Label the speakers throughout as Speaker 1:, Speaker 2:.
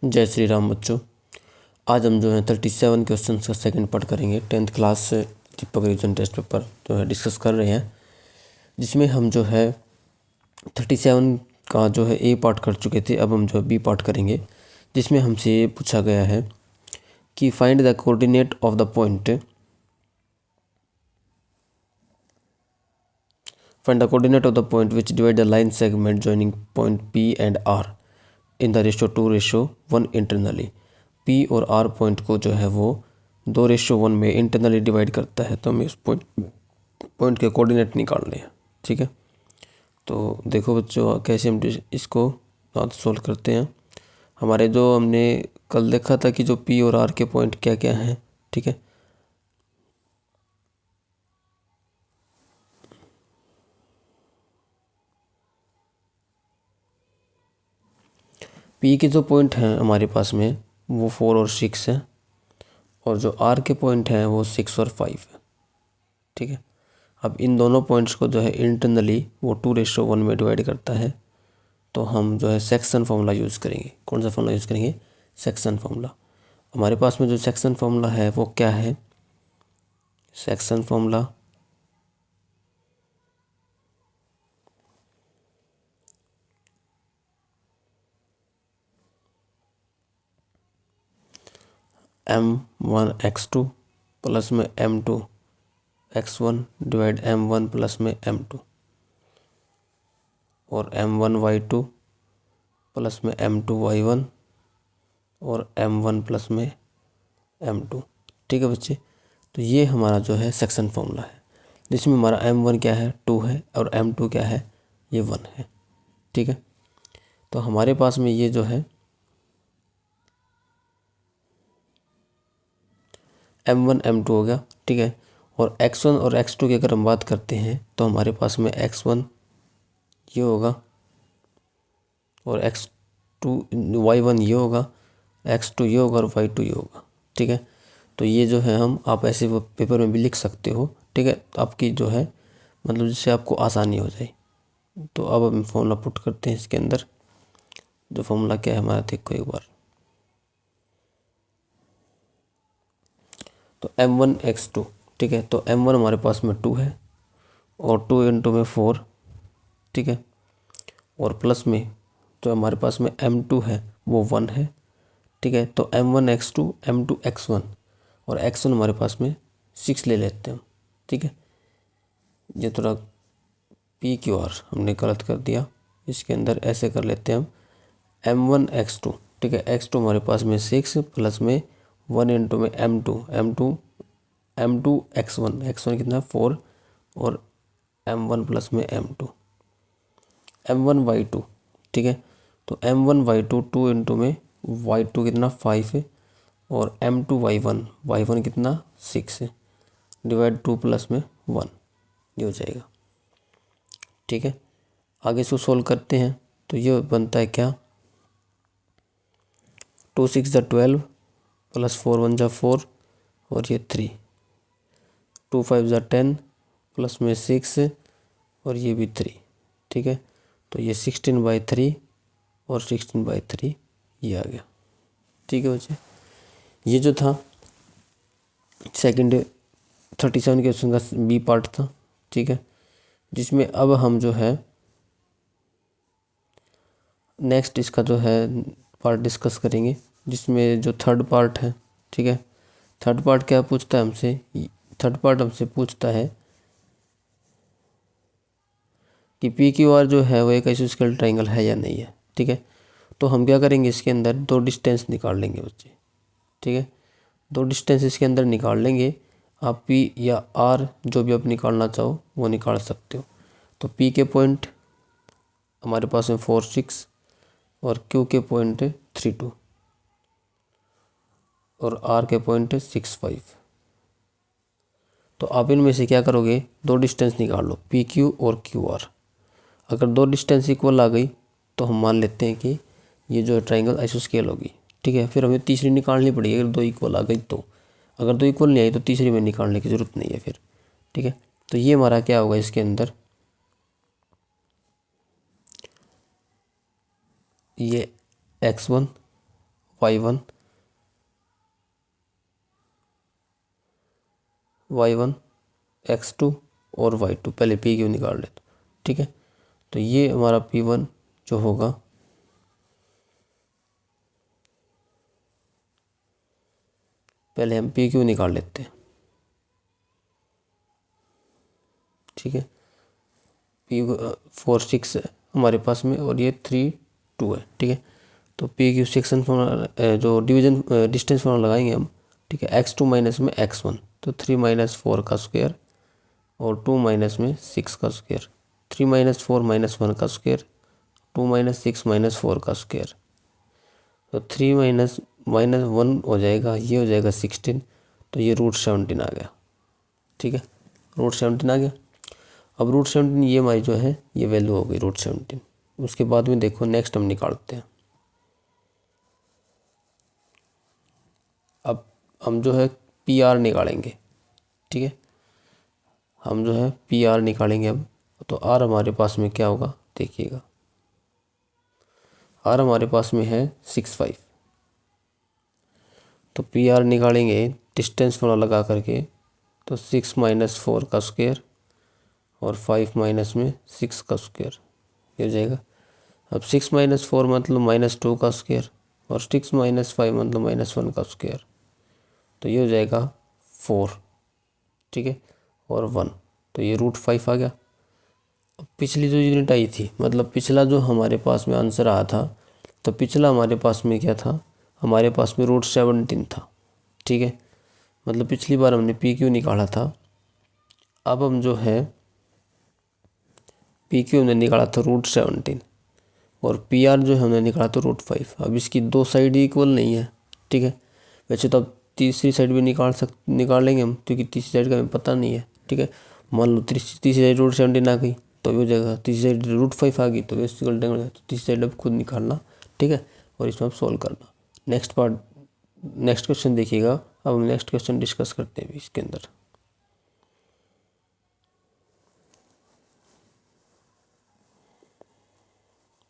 Speaker 1: जय श्री राम बच्चों। आज हम जो है 37 क्वेश्चन का सेकंड पार्ट करेंगे। 10th क्लास से दीपक रिवीजन टेस्ट पेपर जो है डिस्कस कर रहे हैं, जिसमें हम जो है 37 का जो है ए पार्ट कर चुके थे। अब हम जो है बी पार्ट करेंगे, जिसमें हमसे ये पूछा गया है कि find the coordinate of the point, find the coordinate of the point which divide the line segment joining point P and R in the ratio 2:1 internally। P और R पॉइंट को जो है वो 2:1 में इंटरनली डिवाइड करता है। तो हमें उस पॉइंट के कोऑर्डिनेट निकालने हैं। ठीक है, तो देखो बच्चों कैसे हम इसको आज सोल्व करते हैं। हमारे जो हमने कल देखा था कि जो P और R के पॉइंट क्या क्या हैं। ठीक है, पी के जो पॉइंट हैं हमारे पास में वो 4 और 6 है, और जो आर के पॉइंट हैं वो 6 और 5 है। ठीक है, अब इन दोनों पॉइंट्स को जो है इंटरनली वो 2:1 में डिवाइड करता है। तो हम जो है सेक्शन फार्मूला यूज़ करेंगे। कौन सा फार्मूला यूज़ करेंगे? Section formula. हमारे पास में जो सेक्शन फार्मूला है वो क्या है? सेक्शन फार्मूला m1x2 प्लस में m2x1 डिवाइड m1 प्लस में m2, और m1y2 प्लस में m2y1 और m1 प्लस में m2। ठीक है बच्चे, तो ये हमारा जो है सेक्शन फार्मूला है, जिसमें हमारा m1 क्या है? 2 है, और m2 क्या है? ये 1 है। ठीक है, तो हमारे पास में ये जो है m1 m2 हो गया। ठीक है, और x1 और x2 की अगर हम बात करते हैं तो हमारे पास में x1 ये होगा, और x2 y1 ये होगा, x2 ये होगा, और y2 ये होगा। ठीक है, तो ये जो है हम आप ऐसे वो पेपर में भी लिख सकते हो। ठीक है, तो आपकी जो है मतलब जिससे आपको आसानी हो जाए। तो अब हम फॉर्मूला पुट करते हैं इसके अंदर। जो फॉर्मूला क्या है हमारा देखो एक बार। तो m1x2। ठीक है, तो m1 हमारे पास में 2 है, और 2 इंटू में 4। ठीक है, और प्लस में जो हमारे पास में m2 है वो 1 है। ठीक है, तो m1x2 m2x1, और x1 हमारे पास में 6 ले लेते हैं हम। ठीक है, ये थोड़ा पी क्यू आर हमने गलत कर दिया, इसके अंदर ऐसे कर लेते हैं हम m1x2। ठीक है, x2 हमारे पास में 6 प्लस में 1 इंटू में m2 x1 कितना 4, और m1 प्लस में m1y2। ठीक है, तो m1y2 2 इंटू में y2 कितना 5 है, और m2y1 कितना 6 है, डिवाइड 2 प्लस में 1 ये हो जाएगा। ठीक है, आगे इसको सोल्व करते हैं तो ये बनता है क्या? 2 6 12 प्लस 4 1 4, और ये 3, 2 5 10 प्लस में 6, और ये भी 3। ठीक है, तो ये 16/3 और 16/3 ये आ गया। ठीक है बच्चे, ये जो था सेकंड 37 क्वेश्चन का बी पार्ट था। ठीक है, जिसमें अब हम जो है नेक्स्ट इसका जो है पार्ट डिस्कस करेंगे, जिसमें जो थर्ड पार्ट है। ठीक है, थर्ड पार्ट क्या पूछता है हमसे? थर्ड पार्ट हमसे पूछता है कि पी क्यू आर जो है वो एक आइसोस्केल ट्रायंगल है या नहीं है। ठीक है, तो हम क्या करेंगे, इसके अंदर दो डिस्टेंस निकाल लेंगे बच्चे। ठीक है, दो डिस्टेंस इसके अंदर निकाल लेंगे। आप पी या आर जो भी आप निकालना चाहो वो निकाल सकते हो। तो पी के पॉइंट हमारे पास में 4 6, और क्यू के पॉइंट 3 2, और आर के पॉइंट 6 5। तो आप इनमें से क्या करोगे, दो डिस्टेंस निकाल लो, पी क्यू और क्यू आर। अगर दो डिस्टेंस इक्वल आ गई तो हम मान लेते हैं कि ये जो ट्रायंगल आइसोस्केल होगी। ठीक है, फिर हमें तीसरी निकालनी पड़ेगी अगर दो इक्वल आ गई तो। अगर दो इक्वल नहीं आई तो तीसरी में निकालने की ज़रूरत नहीं है फिर। ठीक है, तो ये हमारा क्या होगा इसके अंदर, ये x1 y1 x2 और y2, पहले पी क्यू निकाल लेते। ठीक है, तो ये हमारा P1 जो होगा पहले हम पी क्यू निकाल लेते हैं। ठीक है, P4 6 है हमारे पास में और ये 3 2 है। ठीक है, तो पी क्यू सेक्शन फॉर्मूला जो डिवीजन डिस्टेंस फॉर्मूला लगाएंगे हम। ठीक है, x2 माइनस में x1, तो 3 माइनस 4 का स्क्वायर और 2 माइनस में 6 का स्क्वायर, 3 माइनस 4 माइनस 1 का स्क्वायर, 2 माइनस 6 माइनस 4 का स्क्वायर, तो 3 माइनस माइनस 1 हो जाएगा, ये हो जाएगा 16, तो ये √17 आ गया। ठीक है, √17 आ गया। अब √17 ये हमारी जो है ये वैल्यू हो गई √17। उसके बाद में देखो नेक्स्ट हम निकालते हैं। अब हम जो है पी आर निकालेंगे। ठीक है, हम जो है पी आर निकालेंगे अब। तो आर हमारे पास में क्या होगा देखिएगा, आर हमारे पास में है 6 5। तो पी आर निकालेंगे डिस्टेंस फॉर्मूला लगा करके, तो 6 माइनस 4 का स्क्वायर और 5 माइनस में 6 का स्क्वायर, ये हो जाएगा। अब 6 माइनस 4 मतलब -2 का स्क्वायर और 6 माइनस 5 मतलब -1 का स्क्वायर, तो ये हो जाएगा 4। ठीक है, और 1, तो ये √5 आ गया। अब पिछली जो यूनिट आई थी, मतलब पिछला जो हमारे पास में आंसर आया था, तो पिछला हमारे पास में क्या था, हमारे पास में √17 था। ठीक है, मतलब पिछली बार हमने पी क्यू निकाला था। अब हम जो है पी क्यू हमने निकाला था √17 और पी आर जो है हमने निकाला था √5। अब इसकी दो साइड इक्वल नहीं है। ठीक है, वैसे तो अब तीसरी साइड भी निकाल लेंगे हम, क्योंकि तीसरी साइड का हमें पता नहीं है। ठीक है, मान लो तीसरी साइड √17 आ गई तो हो जाएगा, तीसरी साइड √5 आ गई तो वैसे तो तीसरी साइड अब खुद निकालना। ठीक है, और इसमें आप सॉल्व करना। नेक्स्ट क्वेश्चन देखिएगा। अब हम नेक्स्ट क्वेश्चन डिस्कस करते हैं इसके अंदर।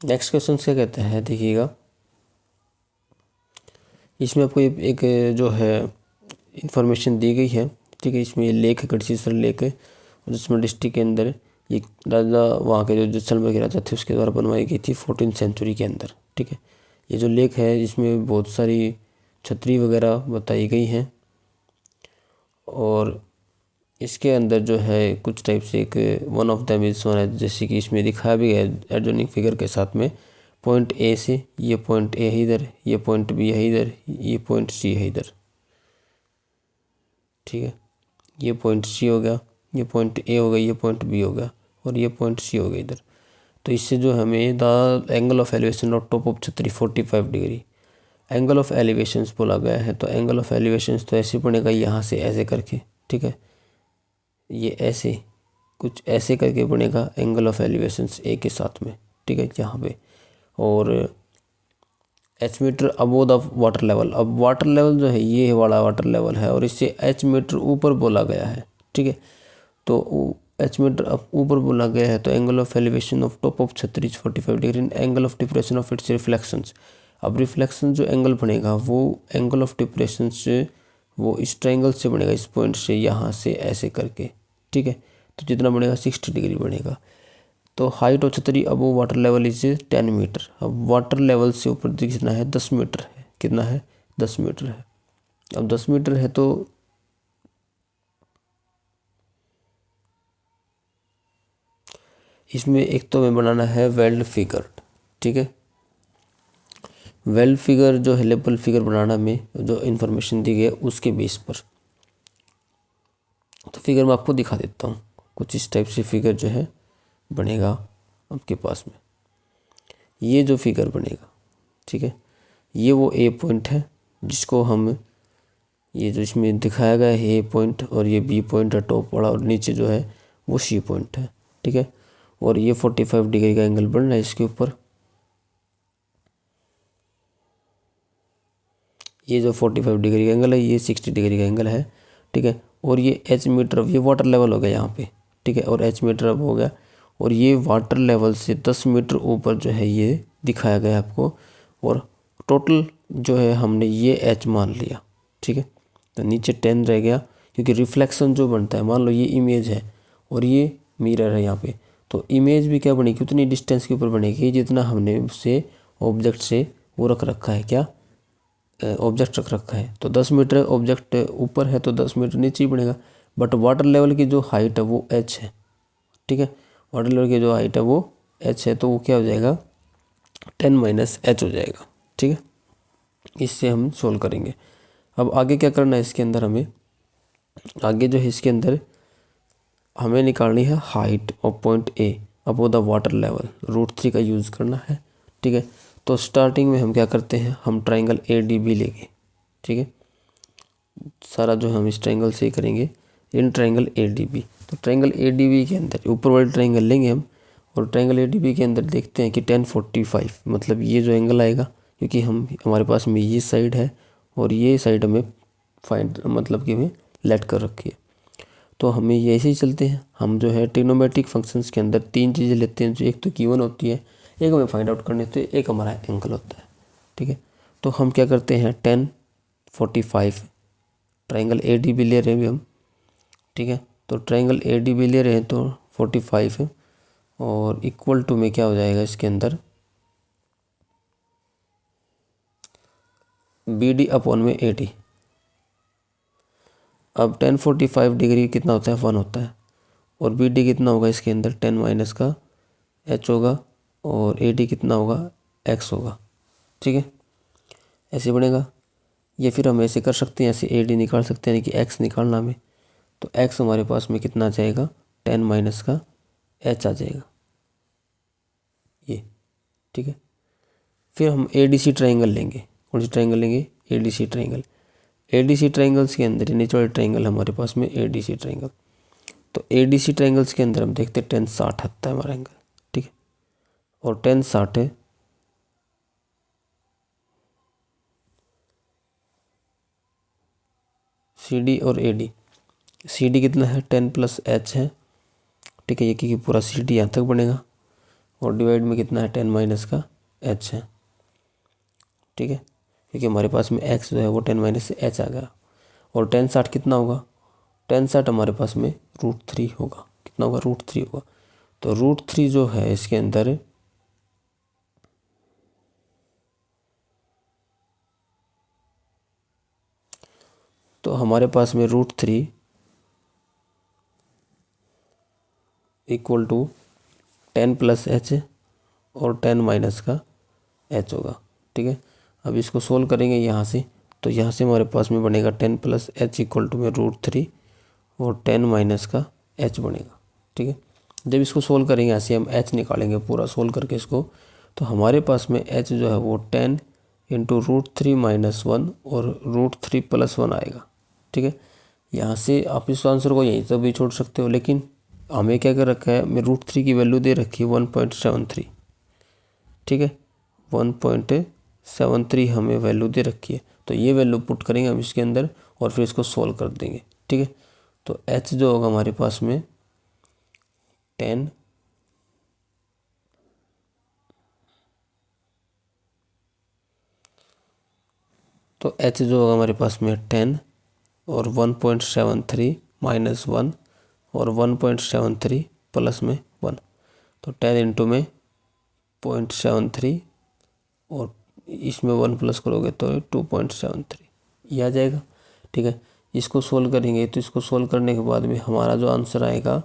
Speaker 1: नेक्स्ट क्वेश्चन क्या कहते हैं देखिएगा, इसमें आपको एक जो है इंफॉर्मेशन दी गई है। ठीक है, इसमें ये लेक है, गढ़सीसर लेक है, और जिसमें डिस्ट्रिक्ट के अंदर ये राजा वहाँ के जो जैसलमेर के राजा थे उसके द्वारा बनवाई गई थी 14th सेंचुरी के अंदर। ठीक है, ये जो लेक है इसमें बहुत सारी छतरी वगैरह बताई गई हैं, और इसके अंदर जो है कुछ टाइप से एक वन ऑफ दैम इज सोन है, जैसे कि इसमें दिखाया भी है एडजॉइनिंग फिगर के साथ में। पॉइंट ए से ये पॉइंट ए है इधर, ये पॉइंट बी है इधर, ये पॉइंट सी है इधर। ठीक है, ये पॉइंट सी हो गया, ये पॉइंट ए हो गया, ये पॉइंट बी हो गया, और ये पॉइंट सी हो गया इधर। तो इससे जो हमें the angle of elevation of top of छतरी 45 डिग्री एंगल ऑफ एलिवेशंस बोला गया है। तो एंगल ऑफ एलिवेशंस तो ऐसे बनेगा, यहाँ से ऐसे करके। ठीक है, ये ऐसे कुछ ऐसे करके बनेगा एंगल ऑफ एलिवेशंस ए के साथ में। ठीक है, यहाँ पे, और H meter above the water level. अब वाटर लेवल जो है ये वाला वाटर लेवल है, और इससे एच मीटर ऊपर बोला गया है। ठीक है, तो एच मीटर अब ऊपर बोला गया है, तो angle of elevation of top of छतरी 45 degree, angle of depression of its reflections. अब रिफ्लेक्शन जो एंगल बनेगा वो एंगल ऑफ डिप्रेशन से वो इस ट्रायंगल से बनेगा, इस पॉइंट से यहाँ से ऐसे करके। ठीक है, तो जितना बनेगा 60 डिग्री बनेगा। तो हाइट ऑफ छतरी अबो वाटर लेवल इज 10 मीटर। अब वाटर लेवल से ऊपर कितना है 10 मीटर है, कितना है 10 मीटर है। अब 10 मीटर है तो इसमें एक तो हमें बनाना है वेल्ड फिगर। ठीक है, वेल्ड फिगर जो है लेवल फिगर बनाना में जो इन्फॉर्मेशन दी गई है उसके बेस पर, तो फिगर मैं आपको दिखा देता हूँ। कुछ इस टाइप से फिगर जो है बनेगा आपके पास में, ये जो फिगर बनेगा। ठीक है, ये वो ए पॉइंट है जिसको हम, ये जो इसमें दिखाया गया है ए पॉइंट, और ये बी पॉइंट है टॉप वाला, और नीचे जो है वो सी पॉइंट है। ठीक है, और ये 45 डिग्री का एंगल बन रहा है इसके ऊपर। ये जो 45 डिग्री का एंगल है ये 60 डिग्री का एंगल है। ठीक है, और ये एच मीटर, अब ये वाटर लेवल हो गया यहाँ पे। ठीक है, और एच मीटर अब हो गया, और ये वाटर लेवल से 10 मीटर ऊपर जो है ये दिखाया गया आपको, और टोटल जो है हमने ये h मान लिया, ठीक है। तो नीचे 10 रह गया, क्योंकि रिफ्लेक्शन जो बनता है, मान लो ये इमेज है और ये मिरर है यहाँ पे, तो इमेज भी क्या बनेगी, उतनी डिस्टेंस के ऊपर बनेगी जितना हमने उससे ऑब्जेक्ट से वो रख रखा है, क्या ऑब्जेक्ट रख रखा है। तो 10 मीटर ऑब्जेक्ट ऊपर है तो 10 मीटर नीचे ही बनेगा। बट वाटर लेवल की जो हाइट है वो h है, ठीक है। वाटर लेवल की जो हाइट है वो h है, तो वो क्या हो जाएगा 10 - h हो जाएगा, ठीक है। इससे हम सोल्व करेंगे। अब आगे क्या करना है इसके अंदर, हमें आगे जो है इसके अंदर हमें निकालनी है height of point A above the water level, √3 का यूज़ करना है, ठीक है। तो स्टार्टिंग में हम क्या करते हैं, हम ट्राइंगल ADB लेंगे, ठीक है। सारा जो हम इस ट्राइंगल से ही करेंगे, इन ट्राइंगल ADB। तो ट्राइंगल ADB के अंदर ऊपर वाले ट्राइंगल लेंगे हम, और ट्राइंगल ADB के अंदर देखते हैं कि 1045, मतलब ये जो एंगल आएगा, क्योंकि हमारे पास में ये साइड है और ये साइड हमें फाइंड मतलब कि हमें लेट कर रखी है। तो हमें ये ऐसे ही चलते हैं, हम जो है ट्रिग्नोमेट्रिक फंक्शंस के अंदर 3 चीज़ें लेते हैं, जो एक तो गिवन होती है, एक हमें फाइंड आउट करनी होती है, एक हमारा एंगल होता है, ठीक है। तो हम क्या करते हैं 1045 ट्राइंगल ADB ले रहे हैं हम, ठीक है। तो ट्राइंगल ADB ले रहे हैं तो 45 है, और इक्वल टू में क्या हो जाएगा इसके अंदर BD अपॉन में 80। अब 1045 डिग्री कितना होता है 1 होता है, और BD कितना होगा इसके अंदर 10 माइनस का h होगा, और AD कितना होगा x होगा, ठीक है। ऐसे बनेगा। ये फिर हम ऐसे कर सकते हैं, ऐसे AD निकाल सकते हैं, यानी कि x निकालना हमें, तो x हमारे पास में कितना आ जाएगा 10 माइनस का h आ जाएगा ये, ठीक है। फिर हम ADC ट्राइंगल लेंगे, कौन सी ट्राइंगल लेंगे ADC ट्राइंगल। ADC ट्राइंगल्स के अंदर नीचे वाले ट्राइंगल हमारे पास में ADC ट्राइंगल, तो ADC ट्राइंगल्स के अंदर हम देखते हैं 1060 आता है हमारा एंगल, ठीक है। और 1060 है CD और AD। CD कितना है 10 + h है, ठीक है, ये क्योंकि पूरा CD यहाँ तक बनेगा, और डिवाइड में कितना है 10 माइनस का h है, ठीक है, क्योंकि हमारे पास में x जो है वो 10 माइनस से h आ गया। और 1060 कितना होगा 1060 हमारे पास में √3 होगा, कितना होगा √3 होगा। तो √3 जो है इसके अंदर तो हमारे पास में √3 इक्वल टू 10 + h और 10 माइनस का h होगा, ठीक है। अब इसको सोल्व करेंगे यहाँ से, तो यहाँ से हमारे पास में बनेगा 10 + h इक्वल टू में √3 और 10 माइनस का h बनेगा, ठीक है। जब इसको सोल्व करेंगे ऐसे हम h निकालेंगे पूरा सोल्व करके इसको, तो हमारे पास में h जो है वो 10 × √3 - 1 और √3 + 1 आएगा, ठीक है। यहाँ से आप इस आंसर को यहीं तक भी छोड़ सकते हो, लेकिन हमें क्या कर रखा है, मैं √3 की वैल्यू दे रखी है 1.73, ठीक है, 1.73 हमें वैल्यू दे रखी है। तो ये वैल्यू पुट करेंगे हम इसके अंदर और फिर इसको सोल्व कर देंगे, ठीक है। तो h जो होगा हमारे पास में 10 तो h जो होगा हमारे पास में 10 और 1.73 - 1 और 1.73 प्लस में 1, तो 10 इंटू में 0.73 और इसमें 1 प्लस करोगे तो 2.73 ये आ जाएगा, ठीक है। इसको सोल्व करेंगे तो इसको सोल्व करने के बाद में हमारा जो आंसर आएगा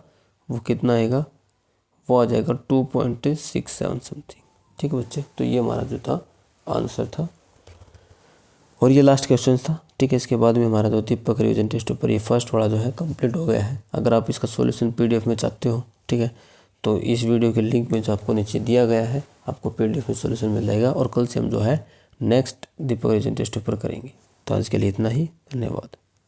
Speaker 1: वो कितना आएगा, वो आ जाएगा 2.67 समथिंग, ठीक है बच्चे। तो ये हमारा जो था आंसर था, और ये लास्ट क्वेश्चन था, ठीक है। इसके बाद में हमारा जो दीपक रिवीजन टेस्ट पेपर ये फर्स्ट वाला जो है कंप्लीट हो गया है। अगर आप इसका सॉल्यूशन PDF में चाहते हो, ठीक है, तो इस वीडियो के लिंक में जो आपको नीचे दिया गया है आपको PDF में सॉल्यूशन मिल जाएगा, और कल से हम जो है नेक्स्ट दीपक रिवीजन टेस्ट पेपर करेंगे। तो आज के लिए इतना ही, धन्यवाद।